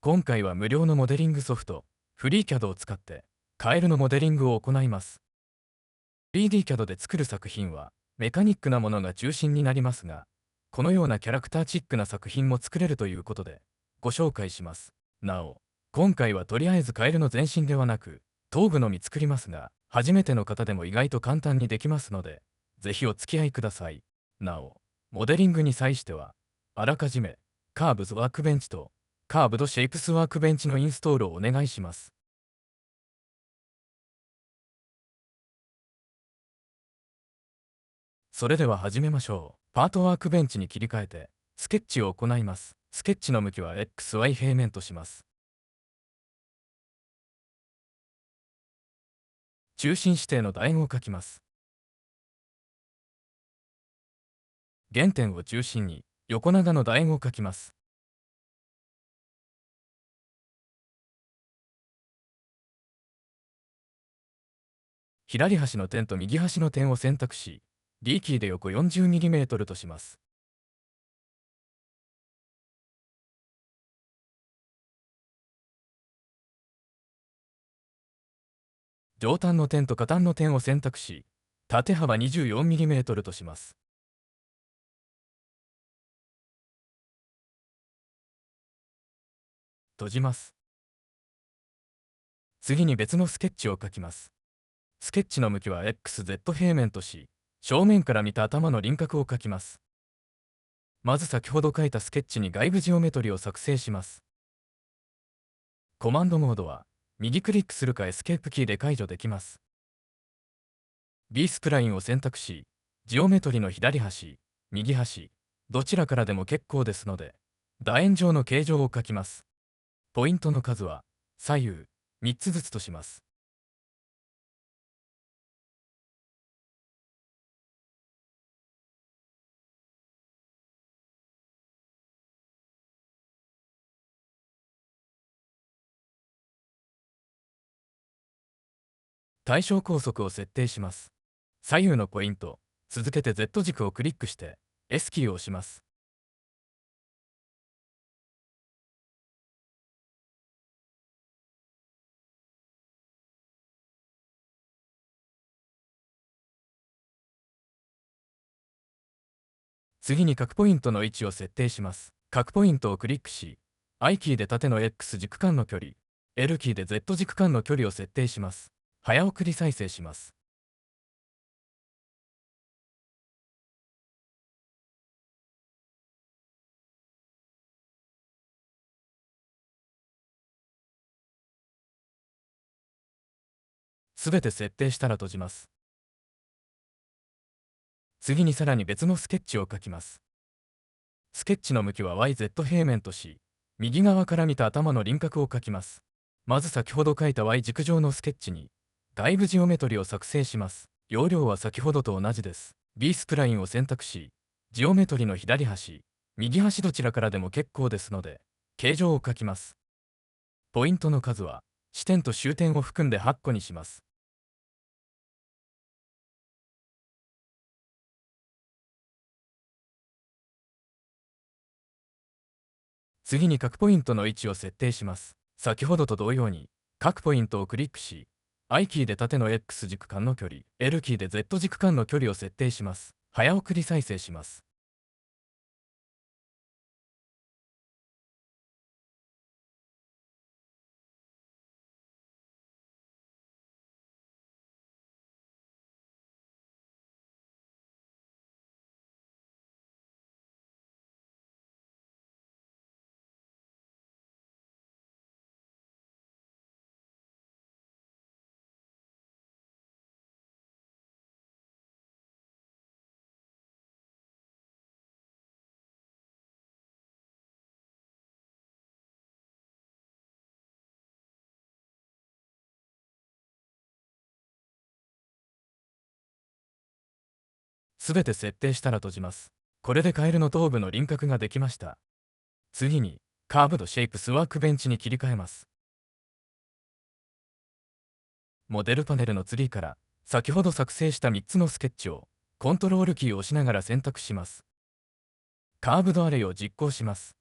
今回は無料のモデリングソフト、フリーキャドを使ってカエルのモデリングを行います。3D キャドで作る作品はメカニックなものが中心になりますが、このようなキャラクターチックな作品も作れるということでご紹介します。なお、今回はとりあえずカエルの全身ではなく頭部のみ作りますが、初めての方でも意外と簡単にできますので、ぜひお付き合いください。なお、モデリングに際しては、あらかじめカーブズワークベンチとカーブドシェイプスワークベンチのインストールをお願いします。それでは始めましょう。パートワークベンチに切り替えて、スケッチを行います。スケッチの向きは XY 平面とします。中心指定の楕円を描きます。原点を中心に横長の楕円を描きます。左端の点と右端の点を選択し、D キーで横 40mm とします。上端の点と下端の点を選択し、縦幅 24mm とします。閉じます。次に別のスケッチを描きます。スケッチの向きは XZ 平面とし、正面から見た頭の輪郭を描きます。まず先ほど描いたスケッチに外部ジオメトリを作成します。コマンドモードは、右クリックするかエスケープキーで解除できます。B スプラインを選択し、ジオメトリの左端、右端、どちらからでも結構ですので、楕円状の形状を描きます。ポイントの数は、左右、3つずつとします。対象高速を設定します。左右のポイント、続けて Z 軸をクリックして S キーを押します。次に角ポイントの位置を設定します。角ポイントをクリックし、I キーで縦の X 軸間の距離、L キーで Z 軸間の距離を設定します。早送り再生します。すべて設定したら閉じます。次にさらに別のスケッチを描きます。スケッチの向きは YZ 平面とし、右側から見た頭の輪郭を描きます。まず先ほど描いた Y 軸上のスケッチに、外部ジオメトリを作成します。容量は先ほどと同じです。B スプラインを選択し、ジオメトリの左端、右端どちらからでも結構ですので、形状を描きます。ポイントの数は、支点と終点を含んで8個にします。次に各ポイントの位置を設定します。先ほどと同様に、各ポイントをクリックし、I キーで縦の X 軸間の距離、L キーで Z 軸間の距離を設定します。早送り再生します。すべて設定したら閉じます。これでカエルの頭部の輪郭ができました。次に、カーブドシェイプスワークベンチに切り替えます。モデルパネルのツリーから、先ほど作成した3つのスケッチを、コントロールキーを押しながら選択します。カーブドアレイを実行します。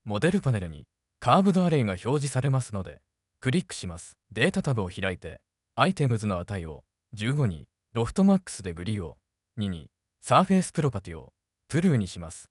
モデルパネルにカーブドアレイが表示されますので、クリックします。データタブを開いて、アイテムズの値を15に、ロフトマックスでグリーを2に、サーフェイスプロパティをトゥルーにします。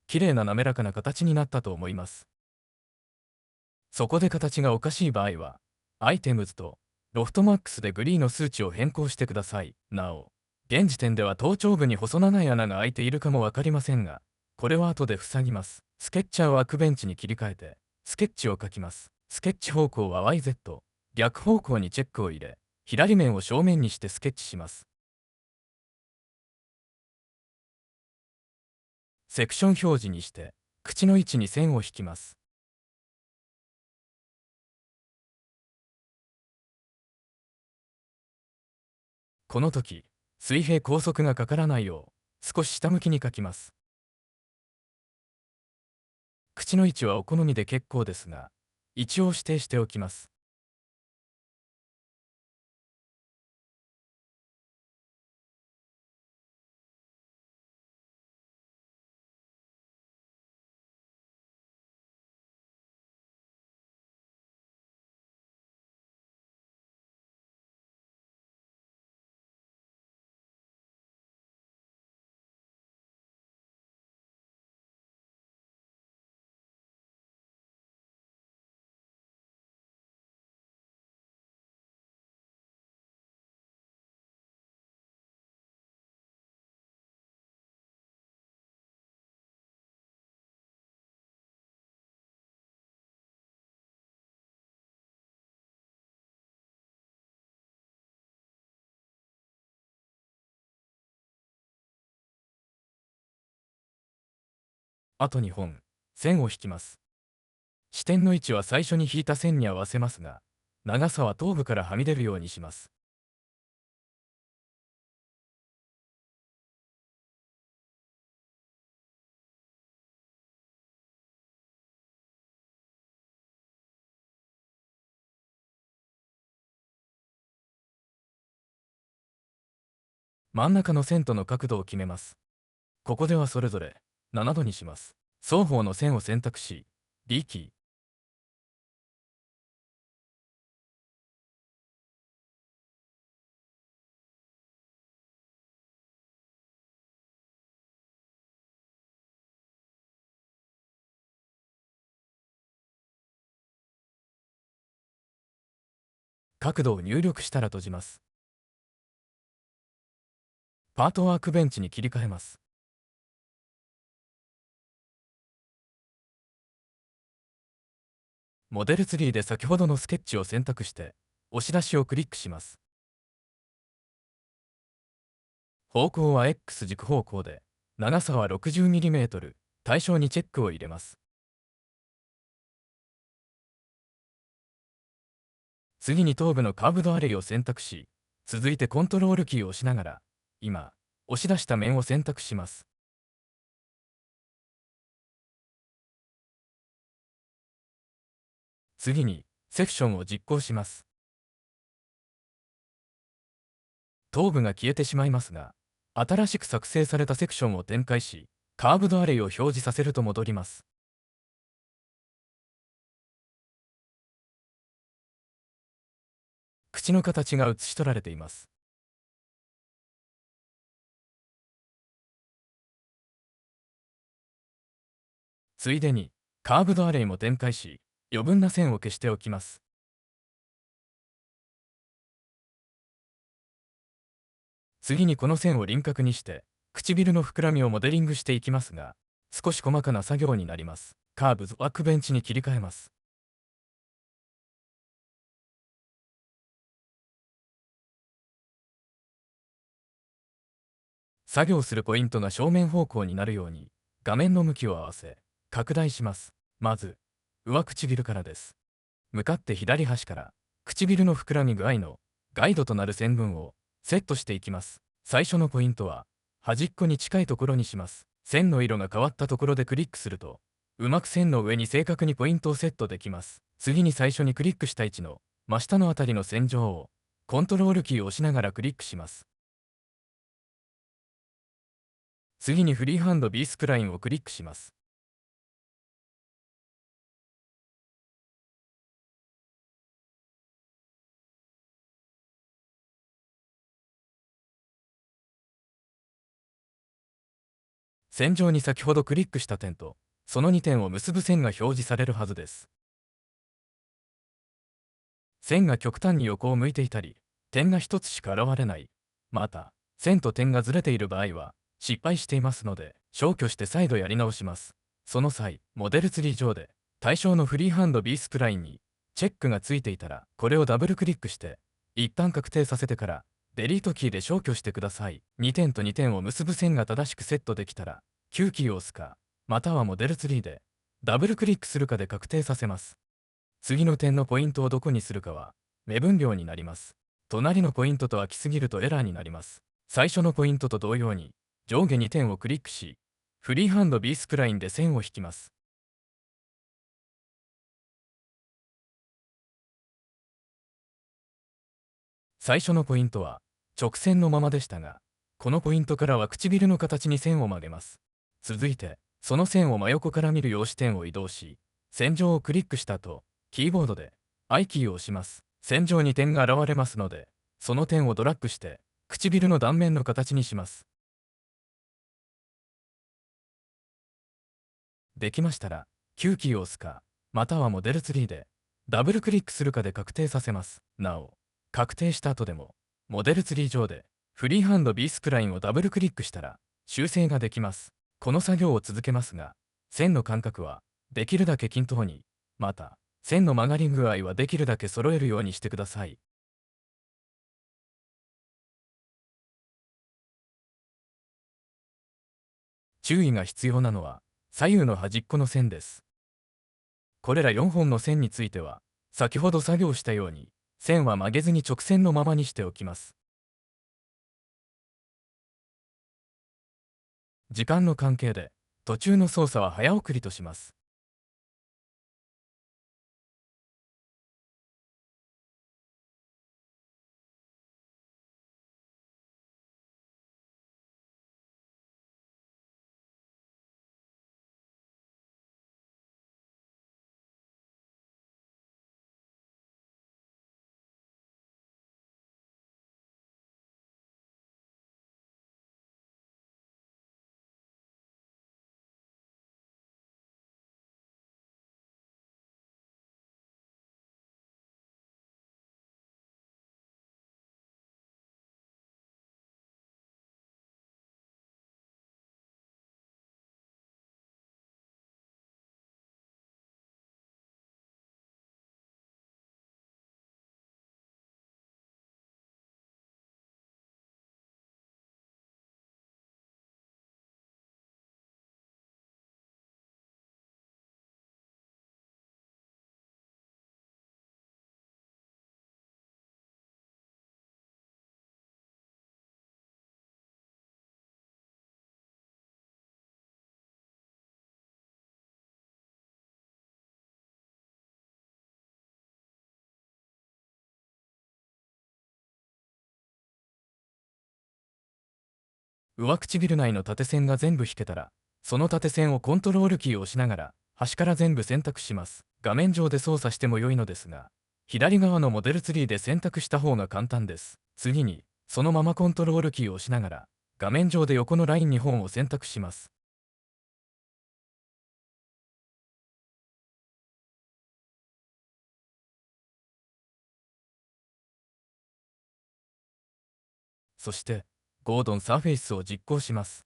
綺麗な滑らかな形になったと思います。そこで形がおかしい場合は、アイテムズとロフトマックスでグリーの数値を変更してください。なお、現時点では頭頂部に細長い穴が開いているかもわかりませんが、これは後で塞ぎます。スケッチャーワークベンチに切り替えて、スケッチを書きます。スケッチ方向は YZ、逆方向にチェックを入れ、左面を正面にしてスケッチします。セクション表示にして、口の位置に線を引きます。この時、水平高速がかからないよう、少し下向きに書きます。口の位置はお好みで結構ですが、位置を指定しておきます。あと2本、線を引きます。支点の位置は最初に引いた線に合わせますが、長さは頭部からはみ出るようにします。真ん中の線との角度を決めます。ここではそれぞれ7度にします。双方の線を選択し、D キー。角度を入力したら閉じます。パートワークベンチに切り替えます。モデルツリーで先ほどのスケッチを選択して、押し出しをクリックします。方向は X 軸方向で、長さは 60mm、対象にチェックを入れます。次に頭部のカーブドアレイを選択し、続いてコントロールキーを押しながら、今、押し出した面を選択します。次に、セクションを実行します。頭部が消えてしまいますが、新しく作成されたセクションを展開し、カーブドアレイを表示させると戻ります。口の形が写し取られています。ついでに、カーブドアレイも展開し、余分な線を消しておきます。次にこの線を輪郭にして、唇の膨らみをモデリングしていきますが、少し細かな作業になります。カーブズワークベンチに切り替えます。作業するポイントが正面方向になるように、画面の向きを合わせ、拡大します。まず、上唇からです。向かって左端から、唇の膨らみ具合のガイドとなる線分をセットしていきます。最初のポイントは、端っこに近いところにします。線の色が変わったところでクリックすると、うまく線の上に正確にポイントをセットできます。次に最初にクリックした位置の真下のあたりの線上を、コントロールキーを押しながらクリックします。次にフリーハンド B スプラインをクリックします。線上に先ほどクリックした点と、その2点を結ぶ線が表示されるはずです。線が極端に横を向いていたり、点が一つしか現れない。また、線と点がずれている場合は、失敗していますので、消去して再度やり直します。その際、モデルツリー上で、対象のフリーハンド B スプラインに、チェックがついていたら、これをダブルクリックして、一旦確定させてから、デリートキーで消去してください。2点と2点を結ぶ線が正しくセットできたら、Q キーを押すか、またはモデルツリーで、ダブルクリックするかで確定させます。次の点のポイントをどこにするかは、目分量になります。隣のポイントと空きすぎるとエラーになります。最初のポイントと同様に、上下2点をクリックし、フリーハンド B スプラインで線を引きます。最初のポイントは、直線のままでしたが、このポイントからは唇の形に線を曲げます。続いて、その線を真横から見る用視点を移動し、線上をクリックした後、キーボードで I キーを押します。線上に点が現れますので、その点をドラッグして、唇の断面の形にします。できましたら、Q キーを押すか、またはモデルツリーで、ダブルクリックするかで確定させます。なお、確定した後でも、モデルツリー上で、フリーハンド B スプラインをダブルクリックしたら、修正ができます。この作業を続けますが、線の間隔は、できるだけ均等に、また、線の曲がり具合はできるだけ揃えるようにしてください。注意が必要なのは、左右の端っこの線です。これら4本の線については、先ほど作業したように、線は曲げずに直線のままにしておきます。時間の関係で、途中の操作は早送りとします。上唇内の縦線が全部引けたら、その縦線をコントロールキーを押しながら、端から全部選択します。画面上で操作しても良いのですが、左側のモデルツリーで選択した方が簡単です。次に、そのままコントロールキーを押しながら、画面上で横のライン2本を選択します。そして、ゴードンサーフェイスを実行します。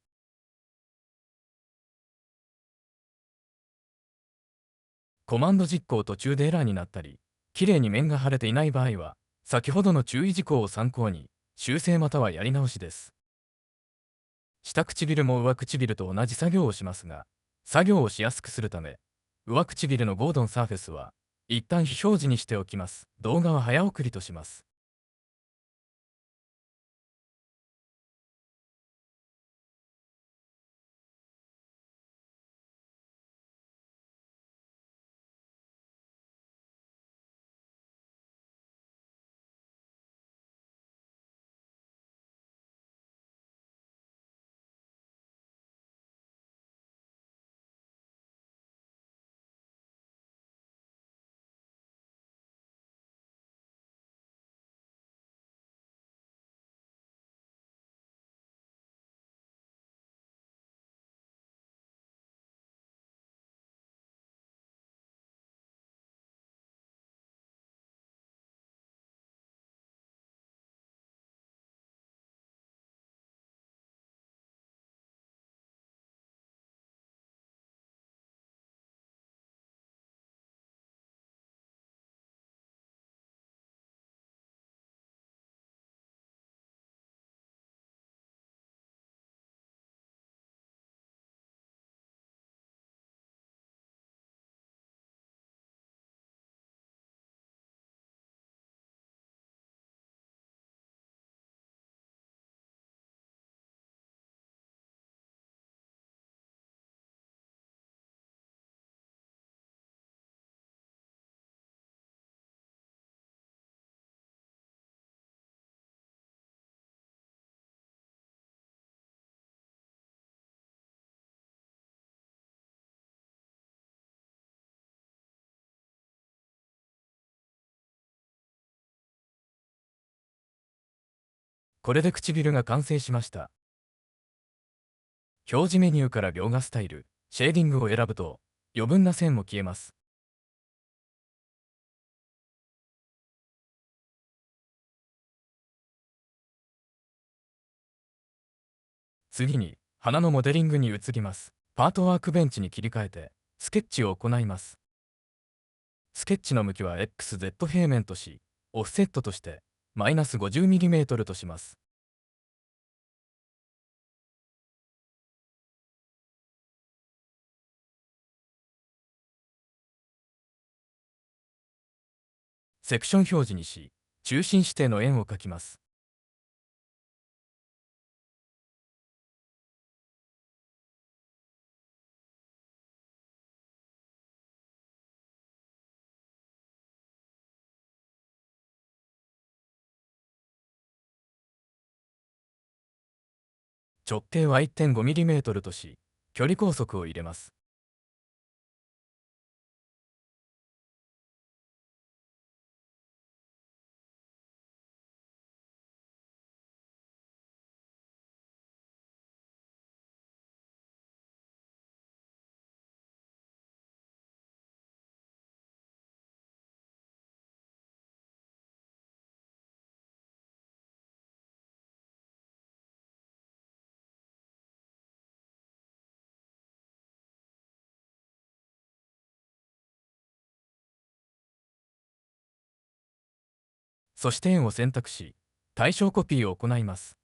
コマンド実行途中でエラーになったり、綺麗に面が晴れていない場合は、先ほどの注意事項を参考に、修正またはやり直しです。下唇も上唇と同じ作業をしますが、作業をしやすくするため、上唇のゴードンサーフェスは、一旦非表示にしておきます。動画は早送りとします。これで唇が完成しました。表示メニューから描画スタイル、シェーディングを選ぶと、余分な線も消えます。次に、花のモデリングに移ります。パートワークベンチに切り替えて、スケッチを行います。スケッチの向きは XZ 平面とし、オフセットとして、-50mm とします。セクション表示にし、中心指定の円を描きます。直径は 1.5mm とし、距離拘束を入れます。そして円を選択し、対象コピーを行います。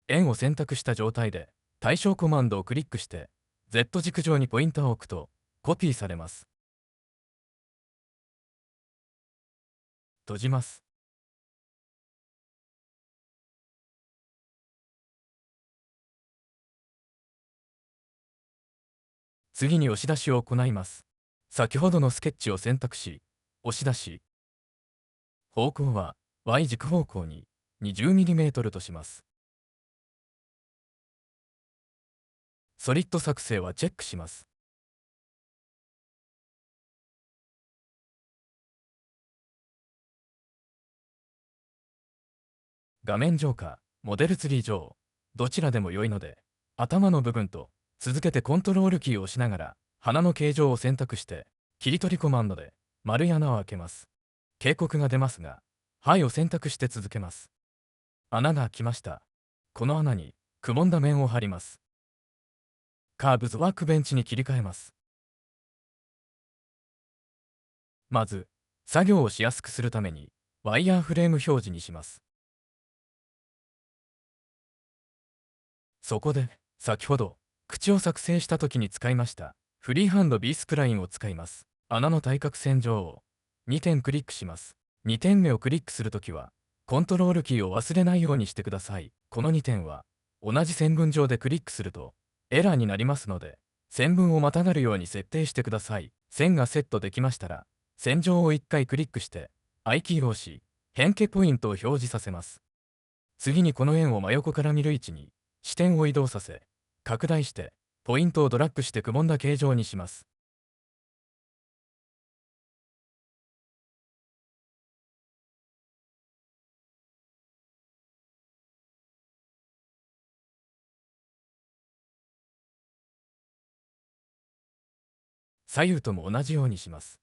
円を選択した状態で、対象コマンドをクリックして、Z 軸上にポインターを置くと、コピーされます。閉じます。次に押し出しを行います。先ほどのスケッチを選択し、押し出し、方向は Y 軸方向に 20mm とします。ソリッド作成はチェックします。画面上かモデルツリー上、どちらでも良いので、頭の部分と続けてコントロールキーを押しながら、花の形状を選択して、切り取りコマンドで丸い穴を開けます。警告が出ますが、はいを選択して続けます。穴が開きました。この穴にくぼんだ面を貼ります。カーブズワークベンチに切り替えます。まず、作業をしやすくするために、ワイヤーフレーム表示にします。そこで、先ほど、口を作成した時に使いました、フリーハンド B スプラインを使います。穴の対角線上を2点クリックします。2点目をクリックするときは、コントロールキーを忘れないようにしてください。この2点は、同じ線分上でクリックすると、エラーになりますので、線分をまたがるように設定してください。線がセットできましたら、線上を1回クリックして、I キーを押し、変形ポイントを表示させます。次にこの円を真横から見る位置に、視点を移動させ、拡大して、ポイントをドラッグしてくぼんだ形状にします。左右とも同じようにします。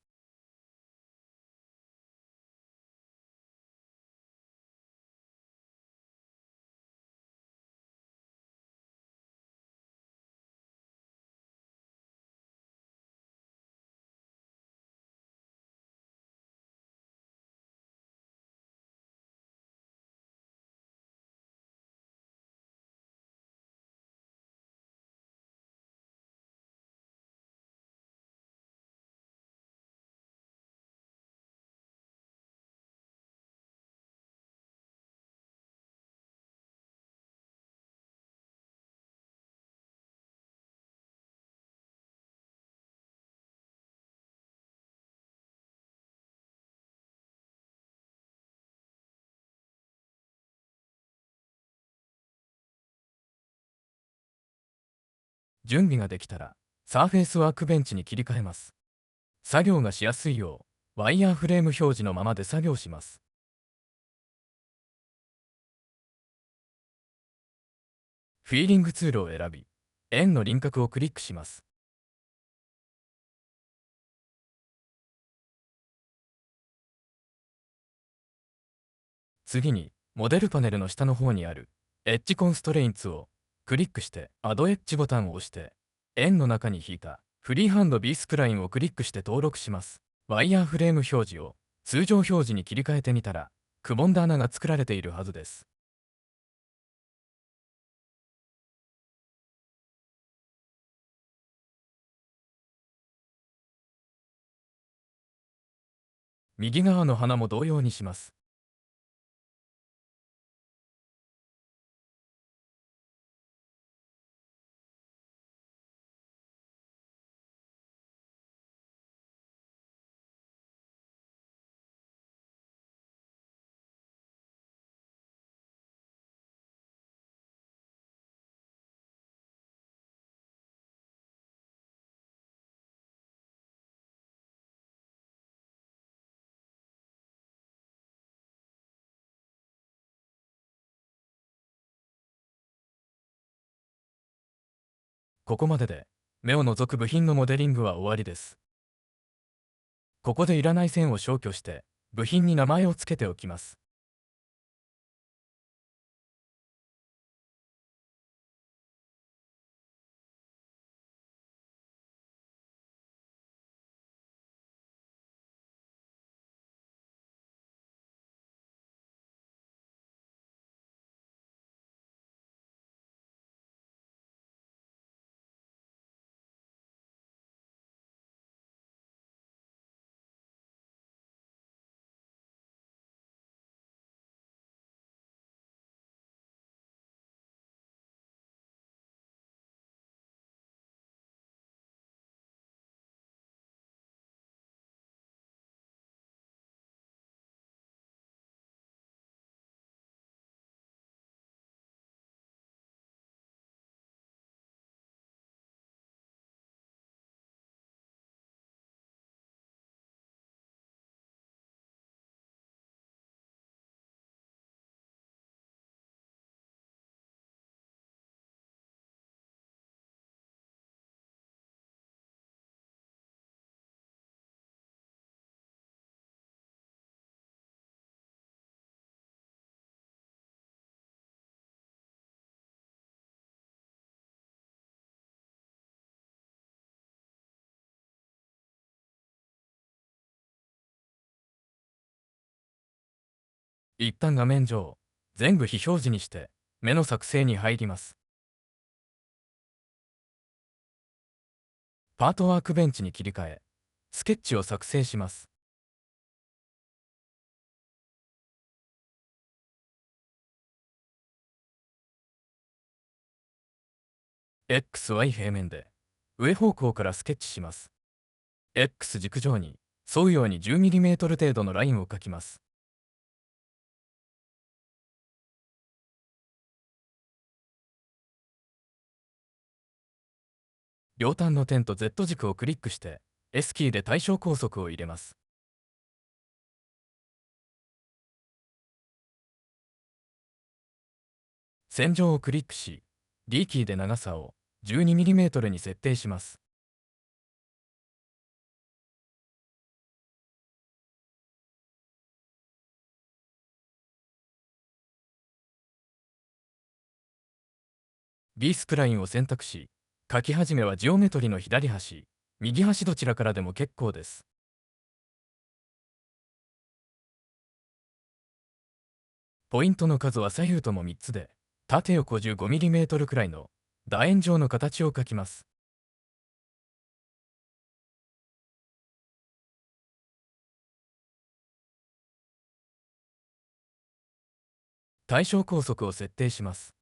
準備ができたら、サーフェイスワークベンチに切り替えます。作業がしやすいよう、ワイヤーフレーム表示のままで作業します。フィーリングツールを選び、円の輪郭をクリックします。次に、モデルパネルの下の方にあるエッジコンストレインツをクリックして、アドエッジボタンを押して、円の中に引いたフリーハンド B スプラインをクリックして登録します。ワイヤーフレーム表示を通常表示に切り替えてみたら、くぼんだ穴が作られているはずです。右側の鼻も同様にします。ここまでで、目を除く部品のモデリングは終わりです。ここでいらない線を消去して、部品に名前を付けておきます。一旦画面上、全部非表示にして、目の作成に入ります。パートワークベンチに切り替え、スケッチを作成します。XY 平面で、上方向からスケッチします。X 軸上に沿うように 10mm 程度のラインを描きます。両端の点と Z 軸をクリックして、S キーで対象高速を入れます。線上をクリックし、D キーで長さを 12mm に設定します。B スプラインを選択し、書き始めはジオメトリの左端、右端どちらからでも結構です。ポイントの数は左右とも3つで、縦横 15mm くらいの楕円状の形を描きます。対象高速を設定します。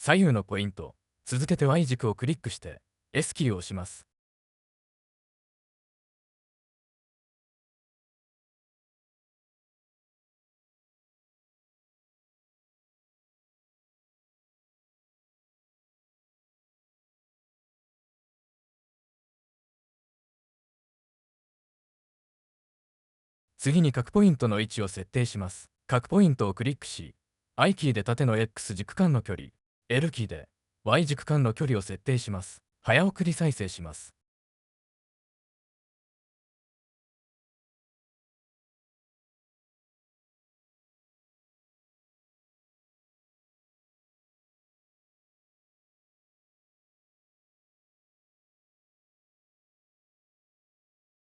左右のポイント、続けて Y 軸をクリックして S キーを押します。次に各ポイントの位置を設定します。各ポイントをクリックし、I キーで縦の X 軸間の距離、L キーで Y 軸間の距離を設定します。早送り再生します。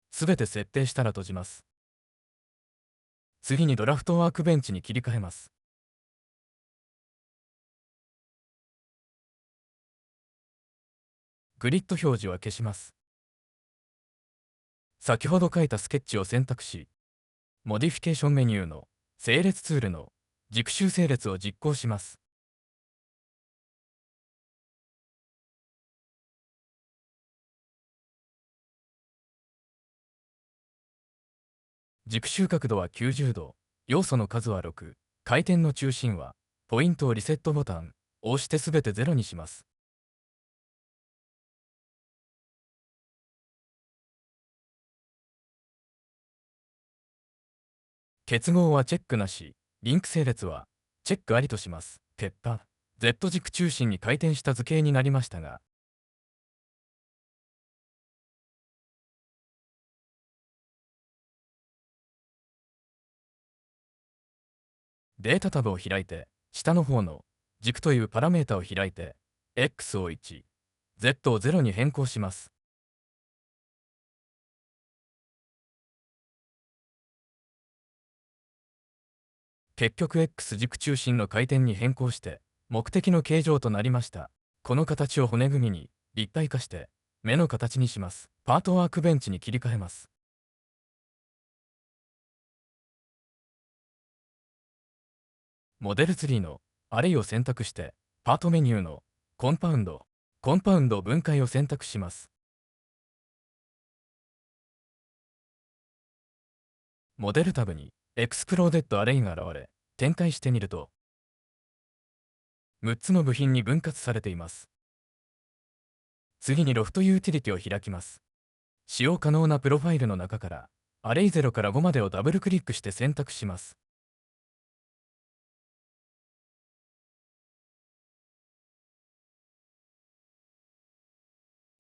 すべて設定したら閉じます。次にドラフトワークベンチに切り替えます。グリッド表示は消します。先ほど書いたスケッチを選択し、モディフィケーションメニューの整列ツールの軸集整列を実行します。軸集角度は90度、要素の数は6、回転の中心は、ポイントをリセットボタンを押してすべて0にします。結合はチェックなし、リンク整列はチェックありとします。結果、Z 軸中心に回転した図形になりましたが、データタブを開いて、下の方の軸というパラメータを開いて、X を1、Z を0に変更します。結局 X 軸中心の回転に変更して、目的の形状となりました。この形を骨組みに立体化して、目の形にします。パートワークベンチに切り替えます。モデルツリーのアレイを選択して、パートメニューのコンパウンド、分解を選択します。モデルタブにエクスプローデッドアレイが現れ、展開してみると、6つの部品に分割されています。次にロフトユーティリティを開きます。使用可能なプロファイルの中から、アレイ0から5までをダブルクリックして選択します。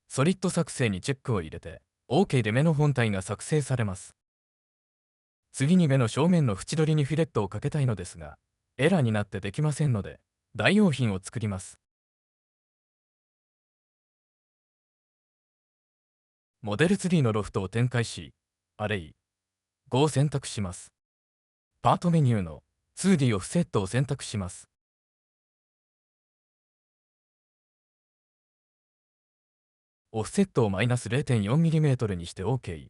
ソリッド作成にチェックを入れて、OK で目の本体が作成されます。次に目の正面の縁取りにフィレットをかけたいのですが、エラーになってできませんので、代用品を作ります。モデルツリーのロフトを展開し、アレイ5を選択します。パートメニューの 2D オフセットを選択します。オフセットをマイナス 0.4mm にして OK。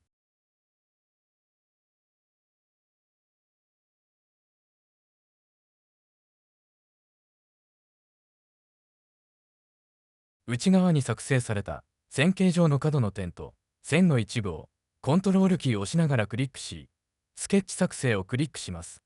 内側に作成された線形状の角の点と線の一部をコントロールキーを押しながらクリックし、スケッチ作成をクリックします。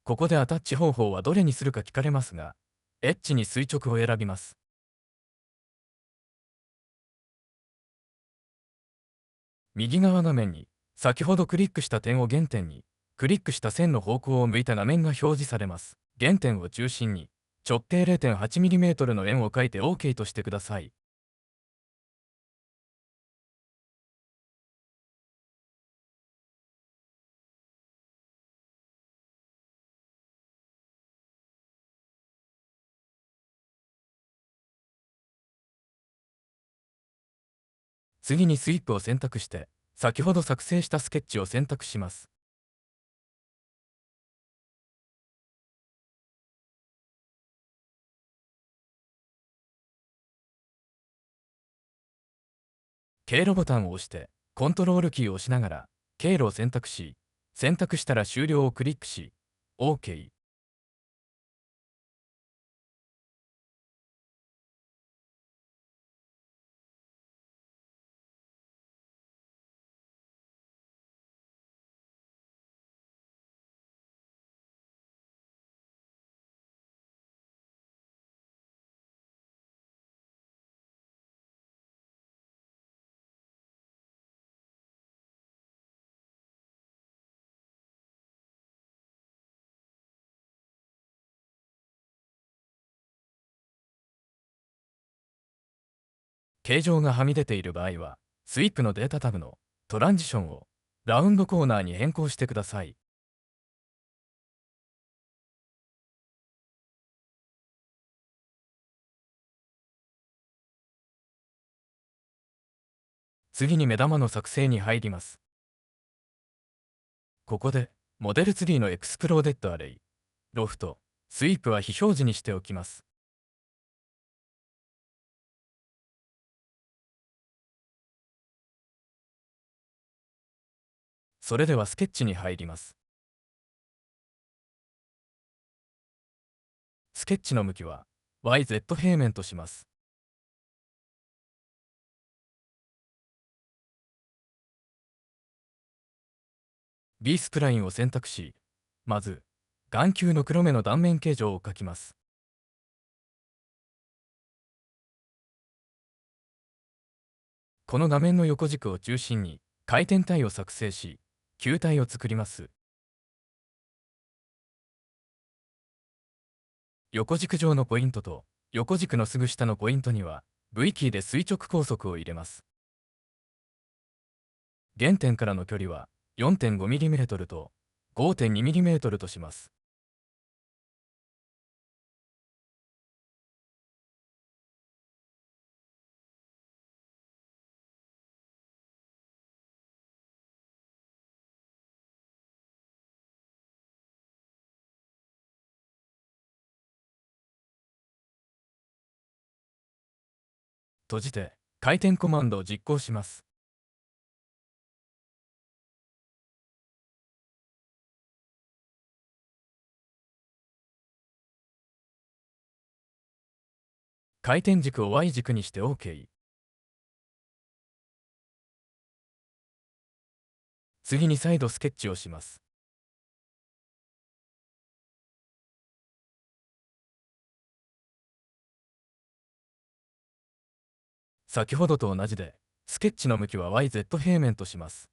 ここでアタッチ方法はどれにするか聞かれますが、エッジに垂直を選びます。右側画面に先ほどクリックした点を原点に、クリックした線の方向を向いた画面が表示されます。原点を中心に直径 0.8mm の円を描いて OK としてください。次にスイープを選択して、先ほど作成したスケッチを選択します。経路ボタンを押して、コントロールキーを押しながら、経路を選択し、選択したら終了をクリックし、OK。形状がはみ出ている場合は、スイープのデータタブのトランジションをラウンドコーナーに変更してください。次に目玉の作成に入ります。ここで、モデルツリーのエクスプローデッドアレイ、ロフト、スイープは非表示にしておきます。それではスケッチに入ります。スケッチの向きは YZ 平面とします。B スプラインを選択し、まず、眼球の黒目の断面形状を描きます。この画面の横軸を中心に回転体を作成し、球体を作ります。横軸上のポイントと横軸のすぐ下のポイントには V キーで垂直高速を入れます。原点からの距離は 4.5mm と 5.2mm とします。閉じて回転コマンドを実行します。回転軸を Y 軸にして OK。次に再度スケッチをします。先ほどと同じで、スケッチの向きは YZ 平面とします。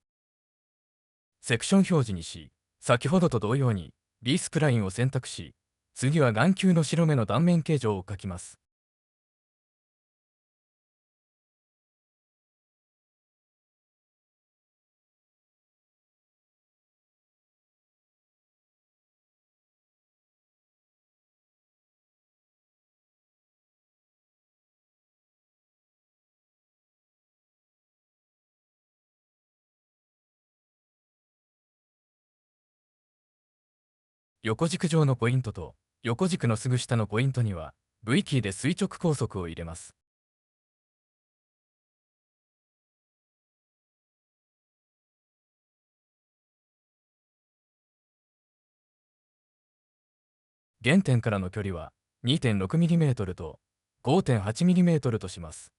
セクション表示にし、先ほどと同様に B スプラインを選択し、次は眼球の白目の断面形状を描きます。横軸上のポイントと横軸のすぐ下のポイントには V キーで垂直高速を入れます。原点からの距離は 2.6mm と 5.8mm とします。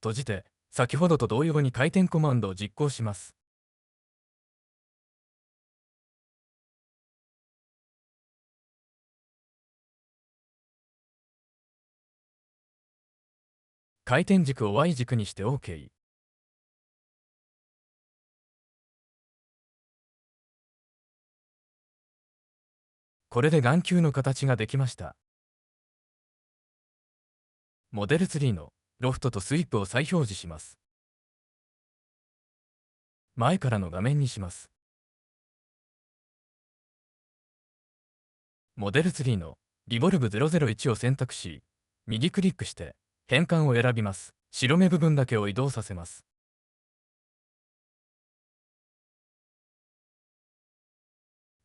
閉じて、先ほどと同様に回転コマンドを実行します。回転軸を Y 軸にして OK。これで眼球の形ができました。モデルツリーのロフトとスイープを再表示します。前からの画面にします。モデルツリーのリボルブ001を選択し、右クリックして変換を選びます。白目部分だけを移動させます。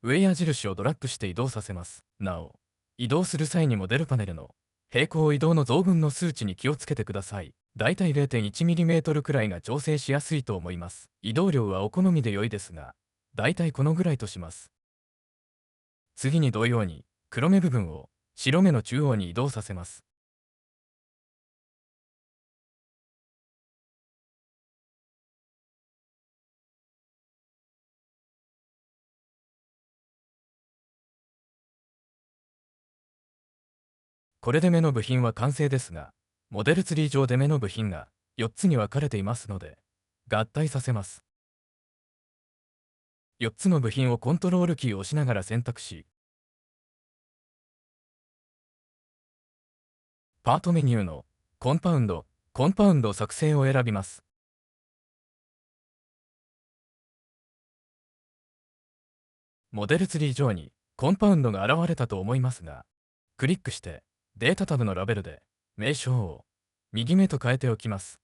上矢印をドラッグして移動させます。なお、移動する際にモデルパネルの平行移動の増分の数値に気をつけてください。だいたい 0.1mm くらいが調整しやすいと思います。移動量はお好みで良いですが、だいたいこのぐらいとします。次に同様に、黒目部分を白目の中央に移動させます。これで目の部品は完成ですが、モデルツリー上で目の部品が4つに分かれていますので、合体させます。4つの部品をコントロールキーを押しながら選択し、パートメニューのコンパウンド作成を選びます。モデルツリー上にコンパウンドが現れたと思いますが、クリックしてデータタブのラベルで名称を右目と変えておきます。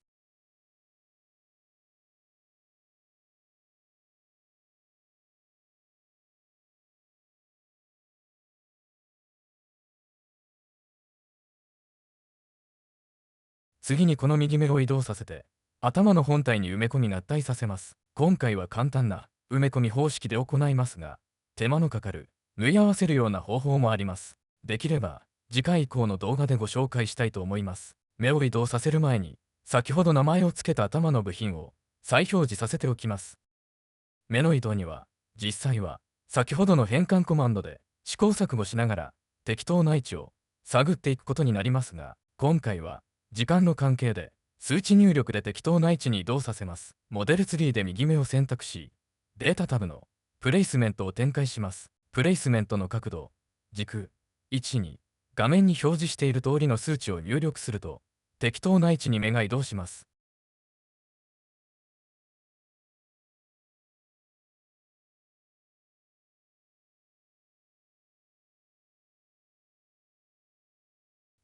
次にこの右目を移動させて、頭の本体に埋め込み合体させます。今回は簡単な埋め込み方式で行いますが、手間のかかる縫い合わせるような方法もあります。できれば次回以降の動画でご紹介したいと思います。目を移動させる前に、先ほど名前を付けた頭の部品を再表示させておきます。目の移動には、実際は先ほどの変換コマンドで試行錯誤しながら適当な位置を探っていくことになりますが、今回は時間の関係で数値入力で適当な位置に移動させます。モデルツリーで右目を選択し、データタブのプレイスメントを展開します。プレイスメントの角度、軸、位置に画面に表示している通りの数値を入力すると、適当な位置に目が移動します。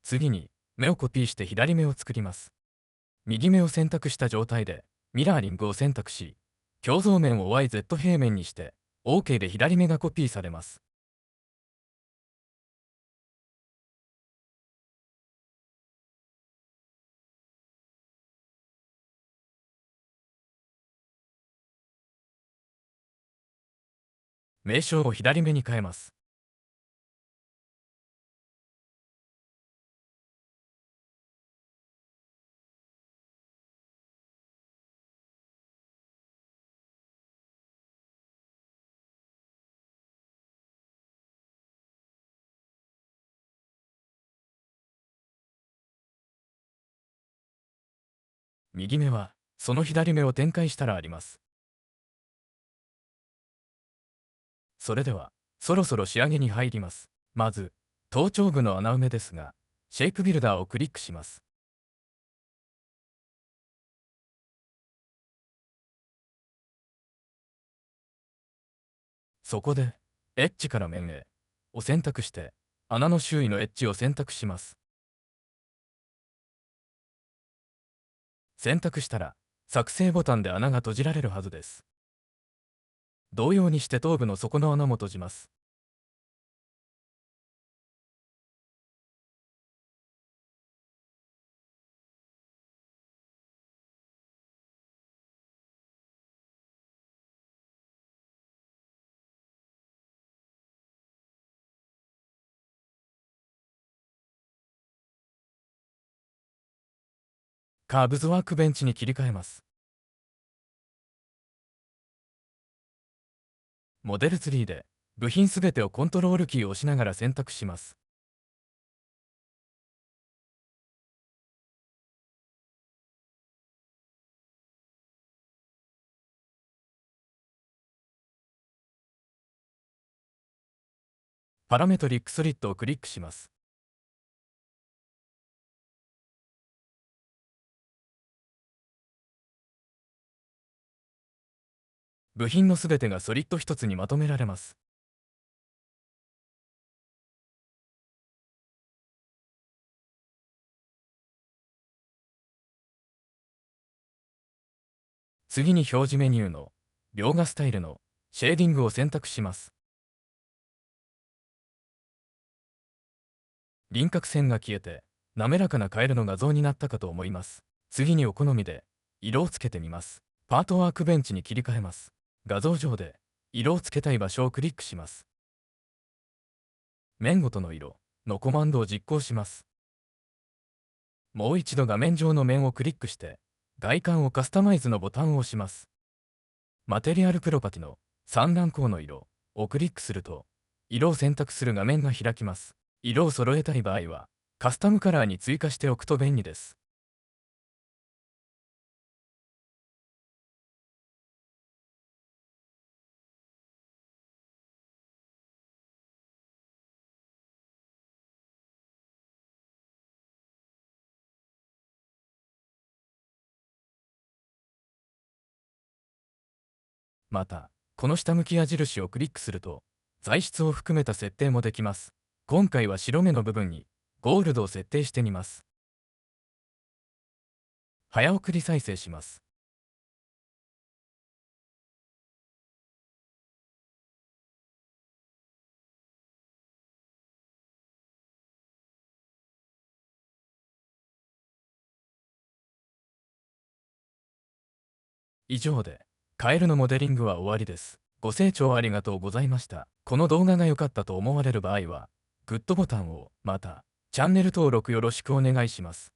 次に目をコピーして左目を作ります。右目を選択した状態でミラーリングを選択し、鏡像面を YZ 平面にして OK で左目がコピーされます。名称を左目に変えます。右目はその左目を展開したらあります。それではそろそろ仕上げに入ります。まず頭頂部の穴埋めですが、シェイプビルダーをクリックします。そこでエッジから面へを選択して穴の周囲のエッジを選択します。選択したら作成ボタンで穴が閉じられるはずです。同様にして頭部の底の穴も閉じます。カーブズワークベンチに切り替えます。モデルツリーで部品すべてをコントロールキーを押しながら選択します。パラメトリックソリッドをクリックします。部品のすべてがソリッド一つにまとめられます。次に表示メニューの描画スタイルのシェーディングを選択します。輪郭線が消えて滑らかなカエルの画像になったかと思います。次にお好みで色をつけてみます。パートワークベンチに切り替えます。画像上で色をつけたい場所をクリックします。面ごとの色のコマンドを実行します。もう一度画面上の面をクリックして外観をカスタマイズのボタンを押します。マテリアルプロパティの三段光の色をクリックすると、色を選択する画面が開きます。色を揃えたい場合は、カスタムカラーに追加しておくと便利です。また、この下向き矢印をクリックすると、材質を含めた設定もできます。今回は白目の部分にゴールドを設定してみます。早送り再生します。以上で、カエルのモデリングは終わりです。ご清聴ありがとうございました。この動画が良かったと思われる場合は、グッドボタンを、また、チャンネル登録よろしくお願いします。